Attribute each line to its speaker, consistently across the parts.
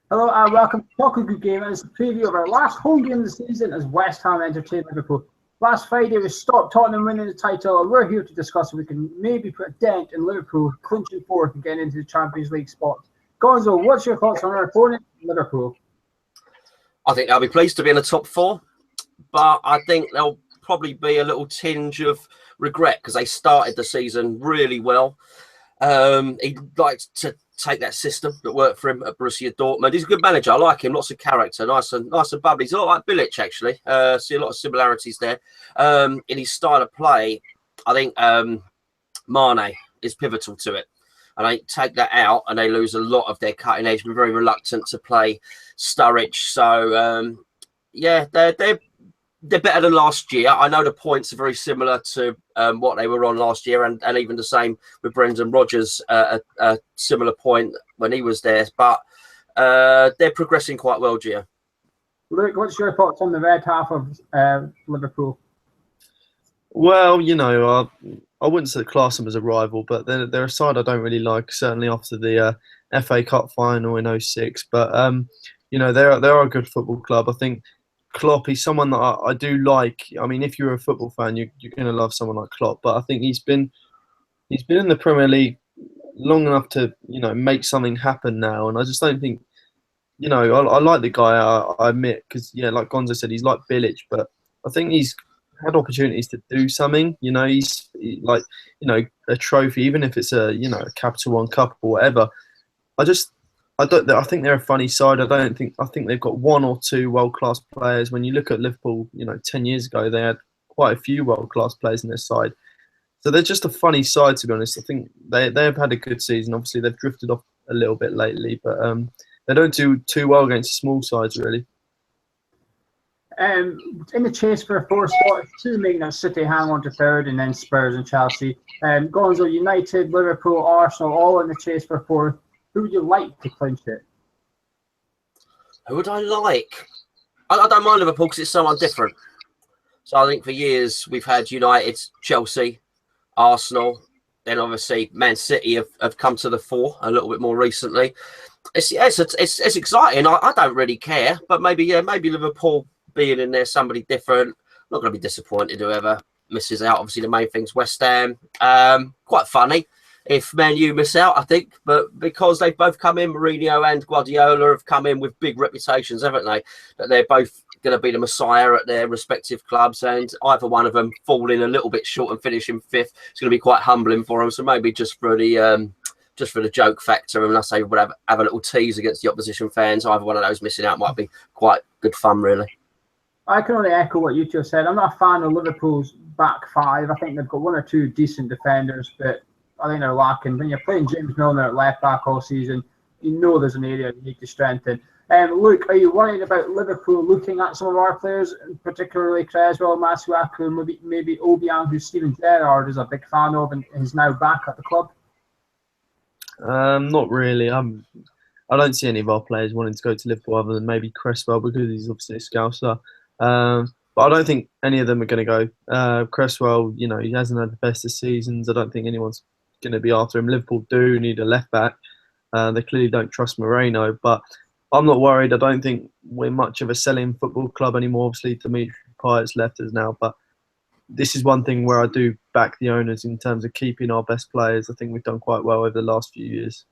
Speaker 1: Hello and welcome to Talk a Good Game. It's a preview of our last home game of the season as West Ham entertained Liverpool. Last Friday we stopped Tottenham winning the title, and we're here to discuss if we can maybe put a dent in Liverpool clinching fourth and getting into the Champions League spot. Gonzo, what's your thoughts on our opponent, Liverpool?
Speaker 2: I think they'll be pleased to be in the top four, but I think there'll probably be a little tinge of regret because they started the season really well. He likes to take that system that worked for him at Borussia Dortmund. He's a good manager. I like him. Lots of character. Nice and bubbly. He's a lot like Bilic, actually. See a lot of similarities there. In his style of play, I think Mane is pivotal to it. And they take that out and they lose a lot of their cutting edge. We're very reluctant to play Sturridge. So, they're better than last year. I know the points are very similar to what they were on last year, and even the same with Brendan Rodgers, a similar point when he was there. But they're progressing quite well, Gio.
Speaker 1: Luke, what's your thoughts on the red half of Liverpool?
Speaker 3: Well, I wouldn't say class them as a rival, but they're a side I don't really like, certainly after the FA Cup final in 2006. But, they're a good football club. I think Klopp, he's someone that I do like. I mean, if you're a football fan, you're going to love someone like Klopp. But I think he's been in the Premier League long enough to, make something happen now. And I just don't think, I like the guy, I admit, because, like Gonzo said, he's like Bilic, but I think he's had opportunities to do something. He's like, a trophy, even if it's a Capital One Cup or whatever. I think they're a funny side. I think they've got one or two world-class players. When you look at Liverpool, 10 years ago, they had quite a few world-class players in their side. So they're just a funny side, to be honest. I think they've had a good season. Obviously, they've drifted off a little bit lately, but they don't do too well against small sides, really.
Speaker 1: In the chase for a fourth spot, two main City hang on to third, and then Spurs and Chelsea. Gonzo, United, Liverpool, Arsenal, all in the chase for fourth. Who would you like to clinch it?
Speaker 2: Who would I like? I don't mind Liverpool because it's someone different. So I think for years we've had United, Chelsea, Arsenal, then obviously Man City have come to the fore a little bit more recently. It's exciting. I don't really care, but maybe Liverpool being in there, somebody different. Not going to be disappointed whoever misses out. Obviously the main thing's West Ham. Quite funny if Man U miss out, I think, but because they've both come in, Mourinho and Guardiola have come in with big reputations, haven't they? That they're both going to be the messiah at their respective clubs, and either one of them falling a little bit short and finishing fifth, it's going to be quite humbling for them. So maybe just for the joke factor, and I say we'll have a little tease against the opposition fans. Either one of those missing out might be quite good fun, really.
Speaker 1: I can only echo what you two said. I'm not a fan of Liverpool's back five. I think they've got one or two decent defenders, but I think they're lacking. When you're playing James Milner at left back all season, there's an area you need to strengthen. Luke, are you worried about Liverpool looking at some of our players, particularly Creswell, Masuaku, maybe Obiang, who Steven Gerrard is a big fan of and is now back at the club?
Speaker 3: Not really. I don't see any of our players wanting to go to Liverpool other than maybe Creswell, because he's obviously a Scouser. But I don't think any of them are going to go. Creswell, he hasn't had the best of seasons. I don't think anyone's going to be after him. Liverpool do need a left back. They clearly don't trust Moreno, but I'm not worried. I don't think we're much of a selling football club anymore. Obviously, Dimitri Payet's left us now, but this is one thing where I do back the owners in terms of keeping our best players. I think we've done quite well over the last few years.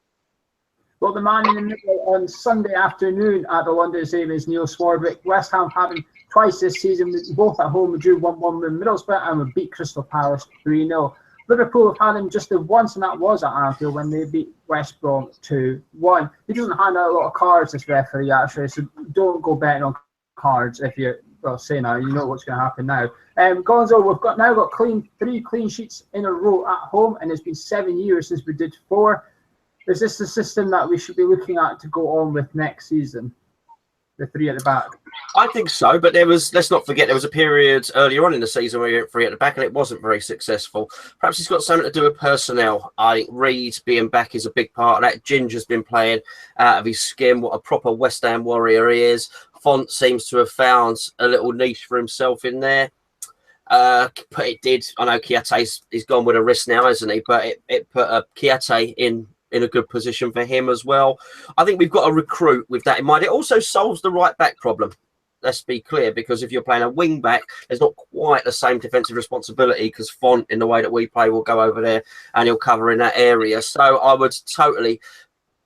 Speaker 1: Well, the man in the middle on Sunday afternoon at the London Stadium is Neil Swarbrick. West Ham having twice this season, both at home. We drew 1-1 with Middlesbrough and we beat Crystal Palace 3-0. Liverpool have had him just the once, and that was at Anfield when they beat West Brom 2-1. He doesn't hand out a lot of cards, this referee, actually, so don't go betting on cards if you're, say now, you know what's going to happen now. Gonzo, we've now got 3 clean sheets in a row at home, and it's been 7 years since we did 4. Is this the system that we should be looking at to go on with next season? The 3 at the back?
Speaker 2: I think so, but let's not forget, there was a period earlier on in the season where he went 3 at the back and it wasn't very successful. Perhaps it's got something to do with personnel. I think Reed being back is a big part of that. Ginger's been playing out of his skin. What a proper West Ham warrior he is. Font seems to have found a little niche for himself in there. But it did. I know Kiate's he's gone with a risk now, hasn't he? But it put Kiate in in a good position for him as well. I think we've got to recruit with that in mind. It also solves the right back problem. Let's be clear, because if you're playing a wing back, there's not quite the same defensive responsibility, because Font, in the way that we play, will go over there and he'll cover in that area. So I would totally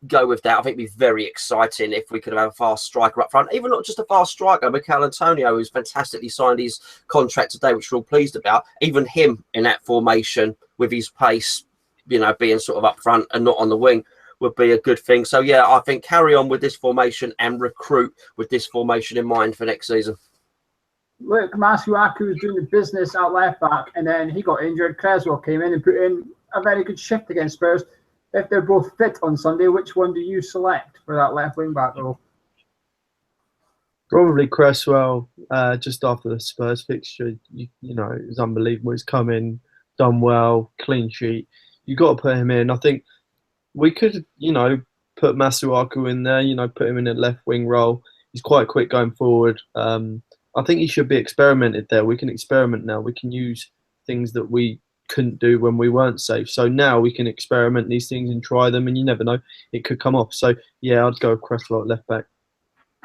Speaker 2: go with that. I think it'd be very exciting if we could have a fast striker up front, even not just a fast striker. Mikel Antonio, who's fantastically signed his contract today, which we're all pleased about. Even him in that formation with his pace, you know, being sort of up front and not on the wing, would be a good thing. So yeah, I think carry on with this formation and recruit with this formation in mind for next season.
Speaker 1: Look, Masuaku was doing the business at left back, and then he got injured. Creswell came in and put in a very good shift against Spurs. If they're both fit on Sunday, which one do you select for that left wing back role?
Speaker 3: Probably Cresswell. Just after the Spurs fixture, you know, it was unbelievable. He's come in, done well, clean sheet. You got to put him in. I think we could, you know, put Masuaku in there. You know, put him in a left wing role. He's quite quick going forward. I think he should be experimented there. We can experiment now. We can use things that we couldn't do when we weren't safe. So now we can experiment these things and try them, and you never know, it could come off. So yeah, I'd go Cresswell at left back.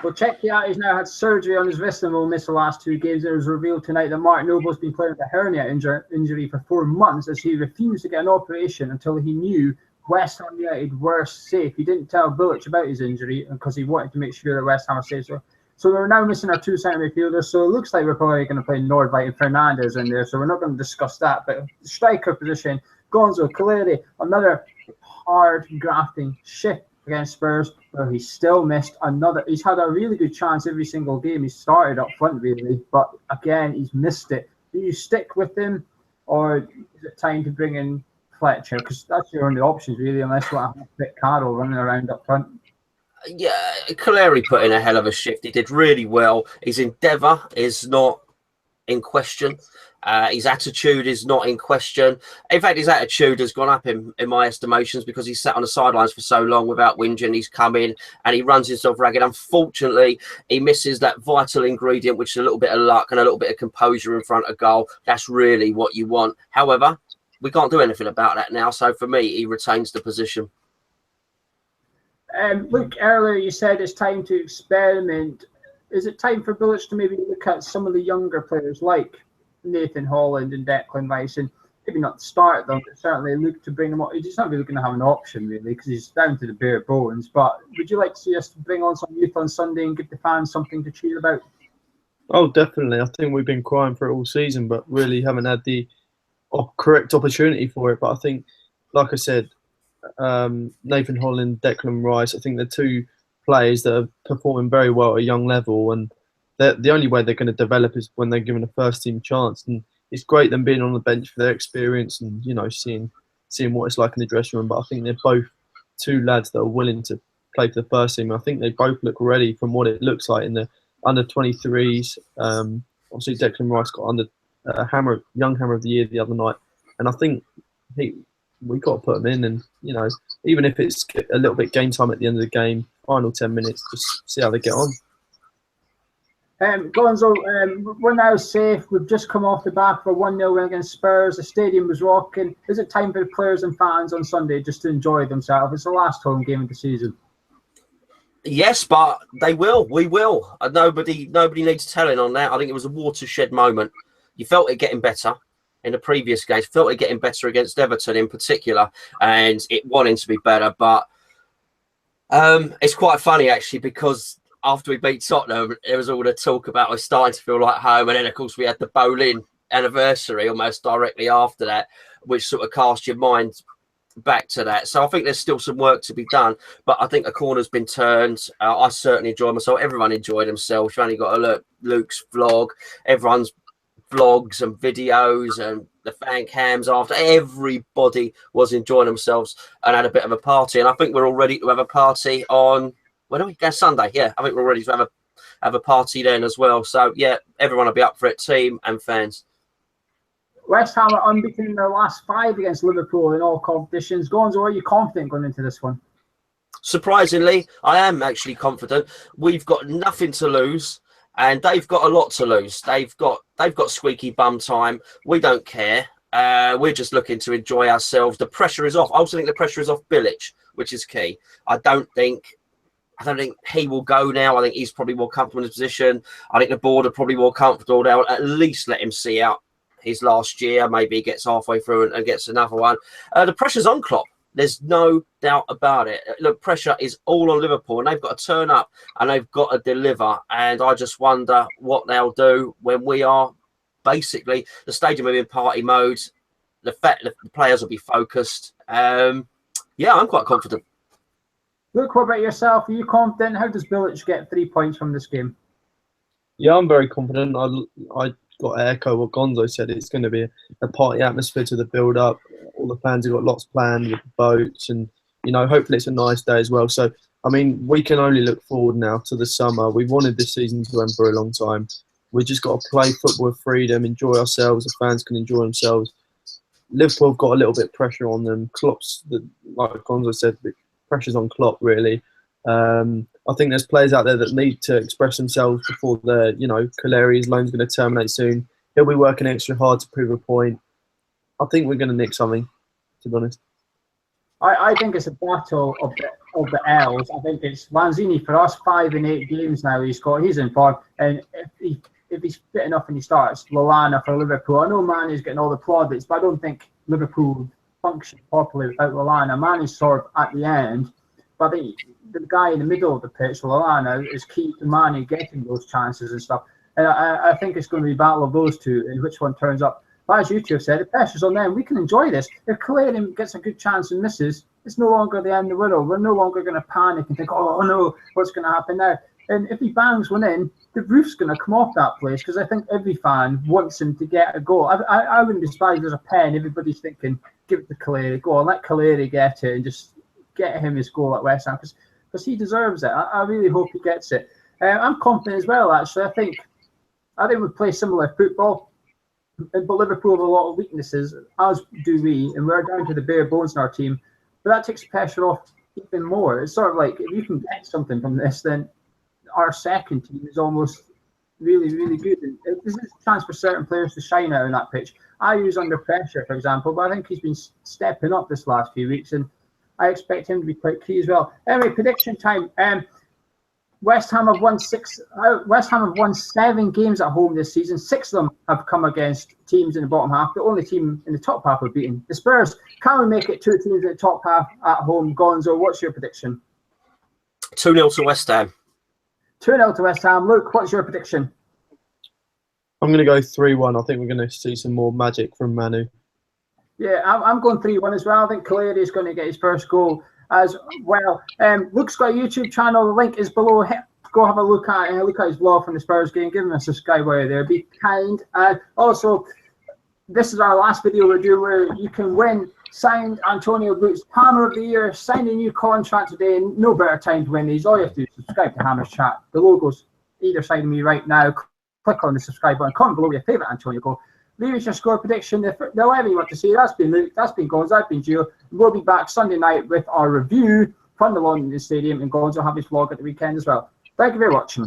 Speaker 1: Well, check it out. He's now had surgery on his wrist and will miss the last 2 games. It was revealed tonight that Mark Noble's been playing with a hernia injury for 4 months, as he refused to get an operation until he knew West Ham United were safe. He didn't tell Bilic about his injury because he wanted to make sure that West Ham were safe. So we're now missing our 2 centre midfielders. So it looks like we're probably going to play Nordveit and Fernandes in there. So we're not going to discuss that. But the striker position, Gonzo, Caleri, another hard grafting shift against Spurs, where he still missed another. He's had a really good chance every single game. He started up front, really. But again, he's missed it. Do you stick with him, or is it time to bring in Fletcher? Because that's your only options, really, unless you want to have Vic Carroll running around up front.
Speaker 2: Yeah, Caleri put in a hell of a shift. He did really well. His endeavour is not in question. His attitude is not in question. In fact, his attitude has gone up in my estimations, because he's sat on the sidelines for so long without whinging. He's come in and he runs himself ragged. Unfortunately, he misses that vital ingredient, which is a little bit of luck and a little bit of composure in front of goal. That's really what you want. However, we can't do anything about that now. So for me, he retains the position.
Speaker 1: Luke, earlier you said it's time to experiment. Is it time for Bilic to maybe look at some of the younger players like Nathan Holland and Declan Rice, and maybe not start them, but certainly look to bring them up? He's not really going to have an option, really, because he's down to the bare bones. But would you like to see us bring on some youth on Sunday and give the fans something to cheer about?
Speaker 3: Oh, definitely. I think we've been crying for it all season, but really haven't had the correct opportunity for it. But I think, like I said, Nathan Holland, Declan Rice, I think they're 2 players that are performing very well at a young level, and the only way they're going to develop is when they're given a first-team chance. And it's great them being on the bench for their experience and, you know, seeing what it's like in the dressing room. But I think they're both 2 lads that are willing to play for the first team. I think they both look ready from what it looks like in the under-23s. Obviously, Declan Rice got under Young Hammer of the Year the other night, and I think we've got to put them in, and, you know, even if it's a little bit game time at the end of the game, final 10 minutes, just see how they get on.
Speaker 1: Gonzo, we're now safe. We've just come off the back of a 1-0 win against Spurs. The stadium was rocking. Is it time for the players and fans on Sunday just to enjoy themselves? It's the last home game of the season.
Speaker 2: Yes, but they will. We will. Nobody needs telling on that. I think it was a watershed moment. You felt it getting better in the previous games. Felt it getting better against Everton in particular, and it wanting to be better. But it's quite funny, actually, because after we beat Tottenham, there was all the talk about we're starting to feel like home. And then, of course, we had the Boleyn anniversary almost directly after that, which sort of cast your mind back to that. So I think there's still some work to be done. But I think a corner's been turned. I certainly enjoyed myself. Everyone enjoyed themselves. You've only got to look Luke's vlog, everyone's vlogs and videos and the fan cams after. Everybody was enjoying themselves and had a bit of a party. And I think we're all ready to have a party on... When are we going? Sunday, yeah. I think we're ready to have a party then as well. So yeah, everyone will be up for it, team and fans.
Speaker 1: West Ham are unbeaten in their last 5 against Liverpool in all competitions. Gonzo, are you confident going into this one?
Speaker 2: Surprisingly, I am actually confident. We've got nothing to lose, and they've got a lot to lose. They've got squeaky bum time. We don't care. We're just looking to enjoy ourselves. The pressure is off. I also think the pressure is off Bilic, which is key. I don't think he will go now. I think he's probably more comfortable in his position. I think the board are probably more comfortable. They'll at least let him see out his last year. Maybe he gets halfway through and gets another one. The pressure's on Klopp. There's no doubt about it. Look, pressure is all on Liverpool, and they've got to turn up and they've got to deliver. And I just wonder what they'll do when we are basically the stadium will be in party mode. The players will be focused. Yeah, I'm quite confident.
Speaker 1: Luke, what about yourself? Are you confident? How does Bilic get 3 points from this game?
Speaker 3: Yeah, I'm very confident. I got to echo what Gonzo said. It's going to be a party atmosphere to the build-up. All the fans have got lots planned with boats, and hopefully it's a nice day as well. So, I mean, we can only look forward now to the summer. We've wanted this season to end for a long time. We've just got to play football with freedom, enjoy ourselves. The fans can enjoy themselves. Liverpool have got a little bit of pressure on them. Klopp's, like Gonzo said, the pressure's on Klopp, really. I think there's players out there that need to express themselves before Caleri's loan's going to terminate soon. He'll be working extra hard to prove a point. I think we're going to nick something, to be honest.
Speaker 1: I think it's a battle of the L's. I think it's Lanzini for us. 5 in 8 games now he's in form, and if he's fit enough and he starts, Lallana for Liverpool. I know Mane's getting all the plaudits, but I don't think Liverpool function properly without Lallana. Mane's sort of at the end, but I think the guy in the middle of the pitch, Lallana, is key to Mane getting those chances and stuff. And I think it's going to be a battle of those two and which one turns up. But as you two have said, the pressure's on them. We can enjoy this. If Caleri gets a good chance and misses, it's no longer the end of the world. We're no longer going to panic and think, oh no, what's going to happen now? And if he bangs one in, the roof's going to come off that place, because I think every fan wants him to get a goal. I wouldn't be surprised if there's a pen. Everybody's thinking, give it to Caleri, go on, let Caleri get it and just get him his goal at West Ham, because he deserves it. I really hope he gets it. I'm confident as well, actually. I think we play similar football, but Liverpool have a lot of weaknesses, as do we, and we're down to the bare bones in our team. But that takes pressure off even more. It's sort of like, if you can get something from this, then our second team is almost really, really good. And this is a chance for certain players to shine out on that pitch. I use under pressure, for example, but I think he's been stepping up this last few weeks, and I expect him to be quite key as well. Anyway, prediction time. West Ham have won 7 games at home this season. 6 of them have come against teams in the bottom half. The only team in the top half have beaten the Spurs. Can we make it 2 teams in the top half at home? Gonzo, what's your prediction?
Speaker 2: 2-0 to West Ham.
Speaker 1: 2-0 to West Ham. Luke, what's your prediction?
Speaker 3: I'm going to go 3-1. I think we're going to see some more magic from Manu.
Speaker 1: Yeah, I'm going 3-1 as well. I think Caleri is going to get his first goal as well. Luke's got a YouTube channel. The link is below. Go have a look at it. Look at his vlog from the Spurs game. Give him a subscribe while you're there. Be kind. And also, this is our last video we're doing where you can win signed Antonio Boots Hammer of the Year. Sign a new contract today. No better time to win these. All you have to do is subscribe to Hammer's Chat. The logo's either side of me right now. Click on the subscribe button. Comment below your favourite Antonio goal. Leave us your score prediction. The 11 you want to see. That's been Luke. That's been Gonzo. I've been Gio. We'll be back Sunday night with our review from the London Stadium, and Gonzo will have his vlog at the weekend as well. Thank you for watching.